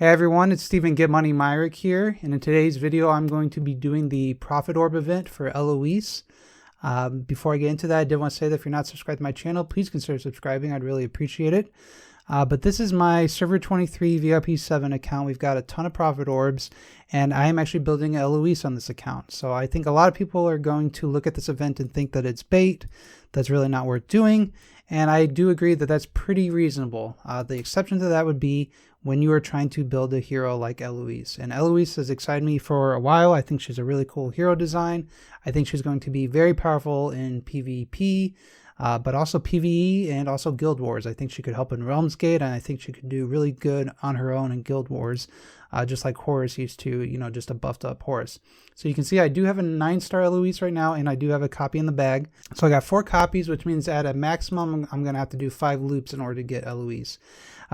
Hey everyone, it's Stephen GetMoneyMyrick here, and in today's video I'm going to be doing the Profit Orb event for Eloise. Before I get into that, I did want to say that if you're not subscribed to my channel, please consider subscribing. I'd really appreciate it. But this is my Server 23 VIP 7 account. We've got a ton of Profit Orbs, and I am actually building Eloise on this account. So I think a lot of people are going to look at this event and think that it's bait, that's really not worth doing. And I do agree that that's pretty reasonable. The exception to that would be when you are trying to build a hero like Eloise. And Eloise has excited me for a while. I think she's a really cool hero design. I think she's going to be very powerful in PvP, but also PvE and also Guild Wars. I think she could help in Realms Gate, and I think she could do really good on her own in Guild Wars, just like Horus used to, just a buffed up Horus. So you can see I do have a 9-star Eloise right now, and I do have a copy in the bag. So I got 4 copies, which means at a maximum, I'm going to have to do 5 loops in order to get Eloise.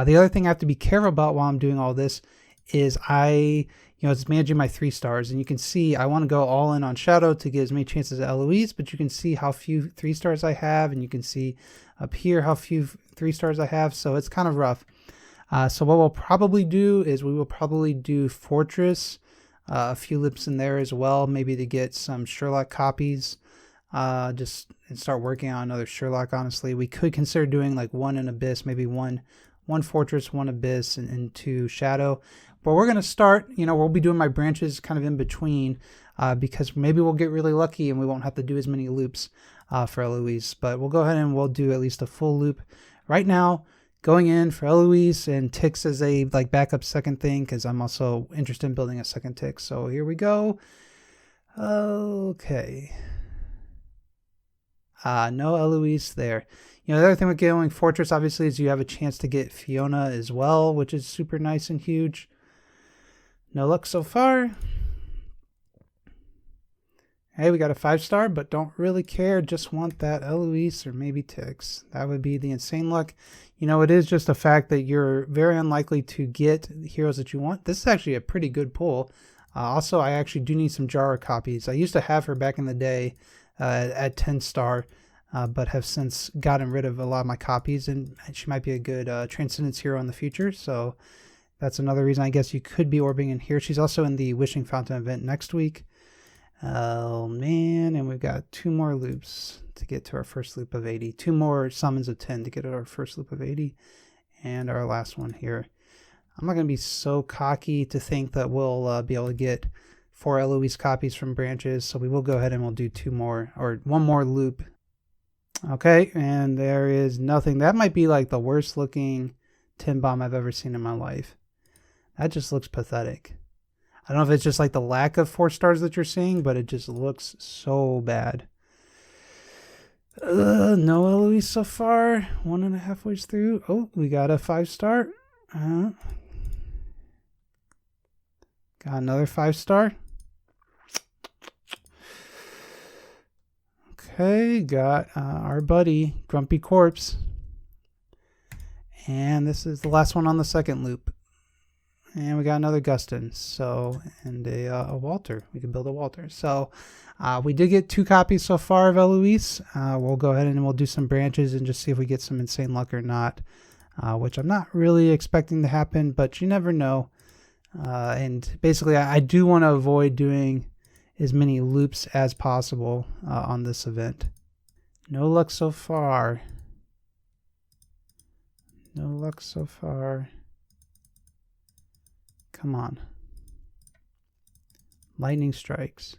The other thing I have to be careful about while I'm doing all this is it's managing my 3 stars, and you can see I want to go all in on Shadow to get as many chances as Eloise, but you can see how few 3 stars I have, and you can see up here how few 3 stars I have, so it's kind of rough. So what we'll probably do is we will probably do Fortress, a few loops in there as well, maybe to get some Sherlock copies, and start working on another Sherlock. Honestly, we could consider doing like 1 in Abyss, maybe one Fortress, 1 Abyss, and 2 Shadow. But we're going to start, we'll be doing my branches kind of in between, because maybe we'll get really lucky and we won't have to do as many loops for Eloise. But we'll go ahead and we'll do at least a full loop right now, going in for Eloise, and ticks as a backup second thing, because I'm also interested in building a second tick. So here we go. Okay. No Eloise there. The other thing with going Fortress, obviously, is you have a chance to get Fiona as well, which is super nice and huge. No luck so far. Hey, we got a 5-star, but don't really care. Just want that Eloise or maybe ticks. That would be the insane luck. It is just a fact that you're very unlikely to get heroes that you want. This is actually a pretty good pull. Also, I actually do need some Jara copies. I used to have her back in the day at 10-star. But have since gotten rid of a lot of my copies, and she might be a good Transcendence hero in the future. So that's another reason I guess you could be orbing in here. She's also in the Wishing Fountain event next week. Oh man, and we've got 2 more loops to get to our first loop of 80. 2 more summons of 10 to get to our first loop of 80, and our last one here. I'm not going to be so cocky to think that we'll be able to get 4 Eloise copies from branches, so we will go ahead and we'll do 2 more, or 1 more loop. Okay, and there is nothing. That might be like the worst looking tin bomb I've ever seen in my life. That just looks pathetic. I don't know if it's just like the lack of 4 stars that you're seeing, but it just looks so bad. No Eloise so far. 1.5 ways through. Oh, we got a 5-star. Got another 5-star. Okay, got our buddy Grumpy Corpse, and this is the last one on the second loop, and we got another Gustin, and a Walter. We can build a Walter. So we did get 2 copies so far of Eloise. We'll go ahead and we'll do some branches and just see if we get some insane luck or not, which I'm not really expecting to happen, but you never know. And basically I do want to avoid doing as many loops as possible on this event. No luck so far. No luck so far. Come on. Lightning strikes.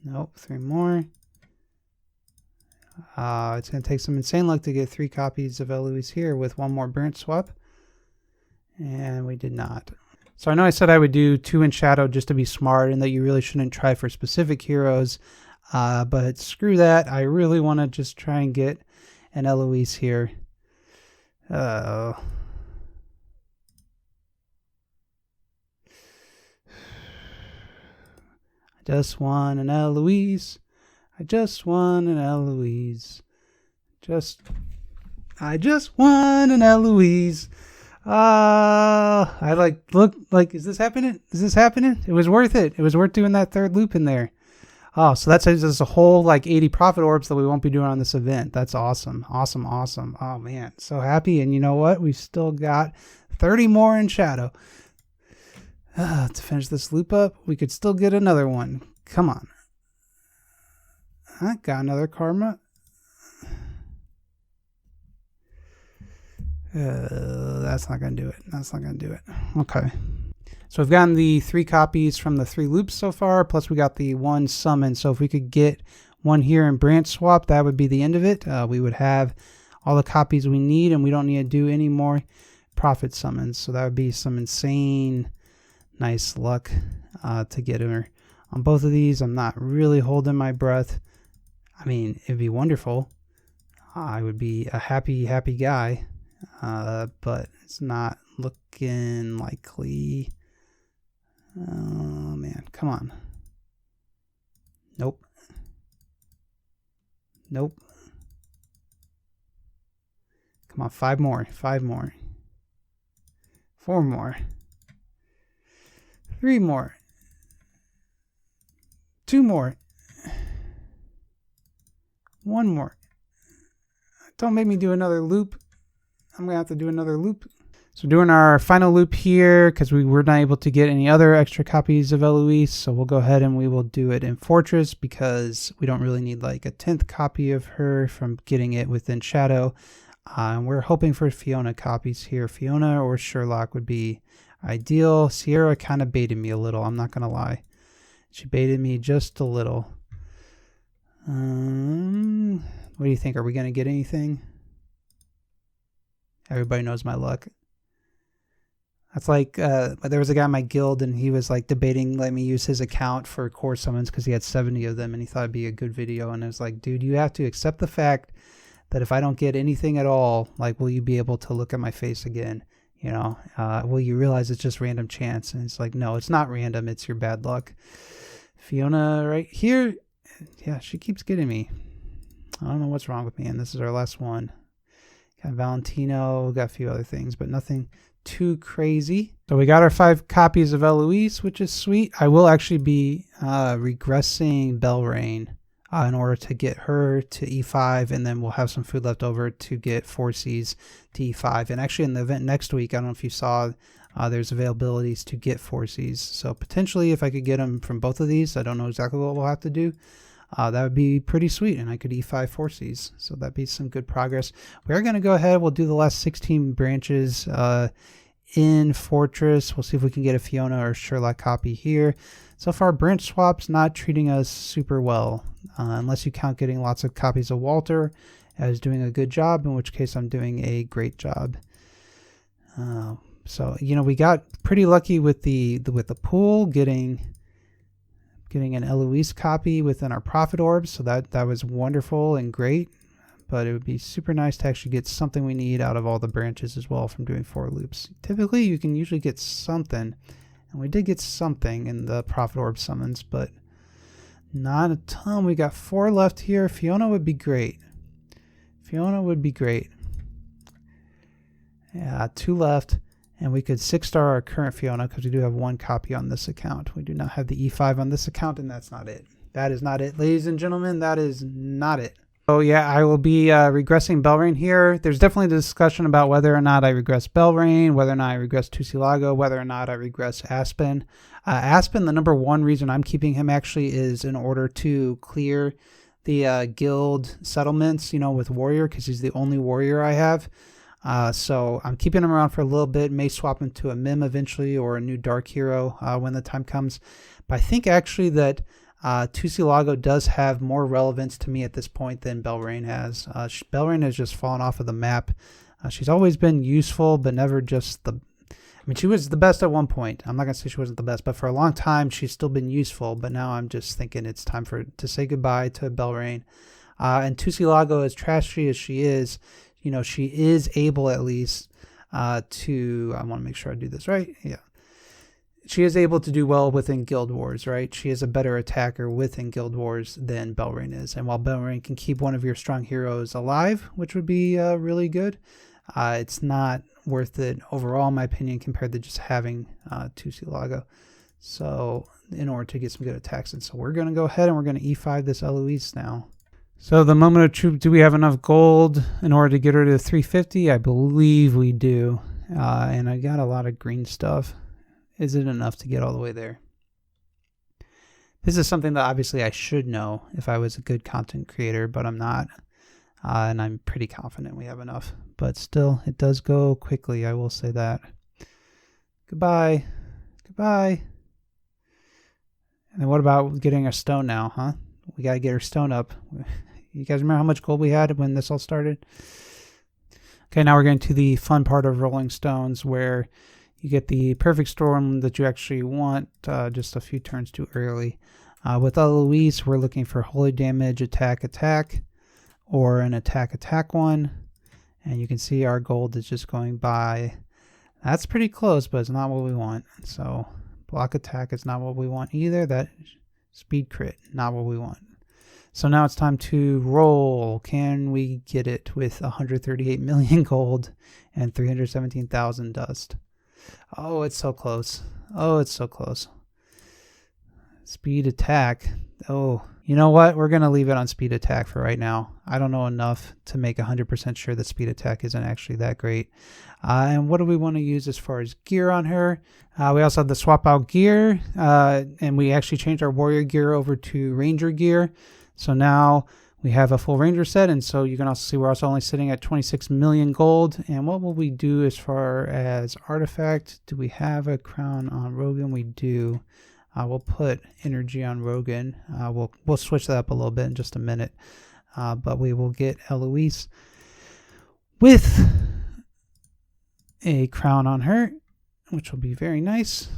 Nope, 3 more. It's going to take some insane luck to get 3 copies of Eloise here with 1 more branch swap. And we did not. So I know I said I would do 2 in Shadow just to be smart, and that you really shouldn't try for specific heroes. But screw that. I really want to just try and get an Eloise here. I just want an Eloise. I just want an Eloise. I just want an Eloise. I look like, is this happening? Is this happening? It was worth it. It was worth doing that 3rd loop in there. Oh, so that says there's a whole like 80 profit orbs that we won't be doing on this event. That's awesome. Awesome, awesome. Oh man, so happy. And you know what? We still got 30 more in shadow. To finish this loop up, we could still get another one. Come on. I got another karma. That's not going to do it. That's not going to do it. Okay. So we've gotten the 3 copies from the 3 loops so far, plus we got the 1 summon. So if we could get one here in branch swap, that would be the end of it. We would have all the copies we need, and we don't need to do any more profit summons. So that would be some insane nice luck to get her on both of these. I'm not really holding my breath. I mean, it'd be wonderful. I would be a happy guy, but it's not looking likely. Oh man, come on. Nope. Nope. Come on, 5 more, 5 more. 4 more. 3 more. 2 more. 1 more. Don't make me do another loop. I'm going to have to do another loop. So doing our final loop here, because we were not able to get any other extra copies of Eloise, so we'll go ahead and we will do it in Fortress, because we don't really need like a 10th copy of her from getting it within Shadow. And we're hoping for Fiona copies here. Fiona or Sherlock would be ideal. Sierra kind of baited me a little, I'm not going to lie. She baited me just a little. What do you think? Are we going to get anything? Everybody knows my luck. That's like, there was a guy in my guild and he was like debating letting me use his account for core summons because he had 70 of them and he thought it'd be a good video. And I was like, dude, you have to accept the fact that if I don't get anything at all, like, will you be able to look at my face again? You know, will you realize it's just random chance? And it's like, no, it's not random. It's your bad luck. Fiona right here. Yeah, she keeps getting me. I don't know what's wrong with me. And this is our last one. Got Valentino, got a few other things, but nothing too crazy. So we got our 5 copies of Eloise, which is sweet. I will actually be regressing Belrain in order to get her to E5, and then we'll have some food left over to get 4Cs to E5. And actually in the event next week, I don't know if you saw, there's availabilities to get 4Cs. So potentially if I could get them from both of these, I don't know exactly what we'll have to do. That would be pretty sweet, and I could E5 4Cs, so that'd be some good progress. We are going to go ahead, we'll do the last 16 branches in Fortress. We'll see if we can get a Fiona or Sherlock copy here. So far, branch swap's not treating us super well, unless you count getting lots of copies of Walter as doing a good job, in which case I'm doing a great job. So, you know, we got pretty lucky with the pool, getting an Eloise copy within our profit orbs, so that was wonderful and great. But it would be super nice to actually get something we need out of all the branches as well from doing 4 loops. Typically you can usually get something, and we did get something in the profit orb summons, but not a ton. We got 4 left here. Fiona would be great. Fiona would be great. Yeah, 2 left. And we could 6-star our current Fiona because we do have 1 copy on this account. We do not have the E5 on this account, and that's not it. That is not it, ladies and gentlemen. That is not it. So yeah, I will be regressing Belrain here. There's definitely a discussion about whether or not I regress Belrain, whether or not I regress Tussilago, whether or not I regress Aspen. Aspen, the number 1 reason I'm keeping him actually is in order to clear the guild settlements, you know, with Warrior, because he's the only Warrior I have. So I'm keeping him around for a little bit, may swap him to a Mim eventually or a new Dark Hero when the time comes. But I think actually that Tussilago does have more relevance to me at this point than Belrain has. Belrain has just fallen off of the map. She's always been useful, but never just the... I mean, she was the best at one point. I'm not going to say she wasn't the best, but for a long time, she's still been useful. But now I'm just thinking it's time to say goodbye to Belrain. And Tussilago, as trashy as she is, you know, she is able at least to, I want to make sure I do this right. Yeah. She is able to do well within Guild Wars, right? She is a better attacker within Guild Wars than Belrain is. And while Belrain can keep one of your strong heroes alive, which would be really good, it's not worth it overall, in my opinion, compared to just having Tussilago. So in order to get some good attacks. And so we're going to go ahead and we're going to E5 this Eloise now. So the moment of truth, do we have enough gold in order to get rid of the 350? I believe we do. And I got a lot of green stuff. Is it enough to get all the way there? This is something that obviously I should know if I was a good content creator, but I'm not. And I'm pretty confident we have enough. But still, it does go quickly, I will say that. Goodbye. Goodbye. And then what about getting our stone now, huh? We got to get our stone up. You guys remember how much gold we had when this all started? Okay, now we're getting to the fun part of rolling stones where you get the perfect storm that you actually want just a few turns too early. With Eloise, we're looking for holy damage, attack, attack, or an attack, attack one. And you can see our gold is just going by. That's pretty close, but it's not what we want. So block attack is not what we want either. That speed crit, not what we want. So now it's time to roll. Can we get it with 138 million gold and 317,000 dust? Oh, it's so close. Oh, it's so close. Speed attack. Oh, you know what? We're going to leave it on speed attack for right now. I don't know enough to make 100% sure that speed attack isn't actually that great. And what do we want to use as far as gear on her? We also have the swap out gear. And we actually changed our warrior gear over to ranger gear. So now we have a full ranger set, and so you can also see we're also only sitting at 26 million gold. And what will we do as far as artifact? Do we have a crown on Rogan? We do. We'll put energy on Rogan. We'll switch that up a little bit in just a minute. But we will get Eloise with a crown on her, which will be very nice.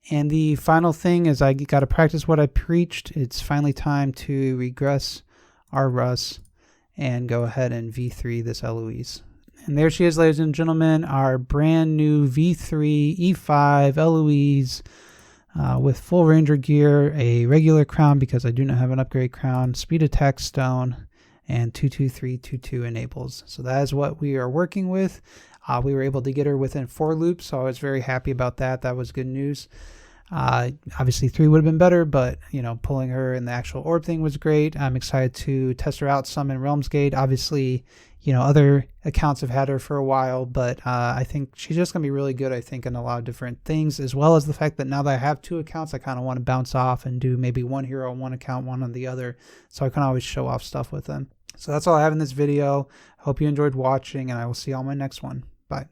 And the final thing is I got to practice what I preached. It's finally time to regress our Russ and go ahead and V3 this Eloise. And there she is, ladies and gentlemen, our brand new V3 E5 Eloise with full ranger gear, a regular crown because I do not have an upgrade crown, speed attack stone, and 22322 enables. So that is what we are working with. We were able to get her within 4 loops, so I was very happy about that. That was good news. Obviously 3 would have been better, but you know, pulling her in the actual orb thing was great. I'm excited to test her out some in Realmsgate. Obviously, you know, other accounts have had her for a while, but I think she's just gonna be really good, I think, in a lot of different things, as well as the fact that now that I have 2 accounts, I kind of want to bounce off and do maybe one hero on one account, one on the other, so I can always show off stuff with them. So that's all I have in this video. Hope you enjoyed watching, and I will see you on my next one. Bye.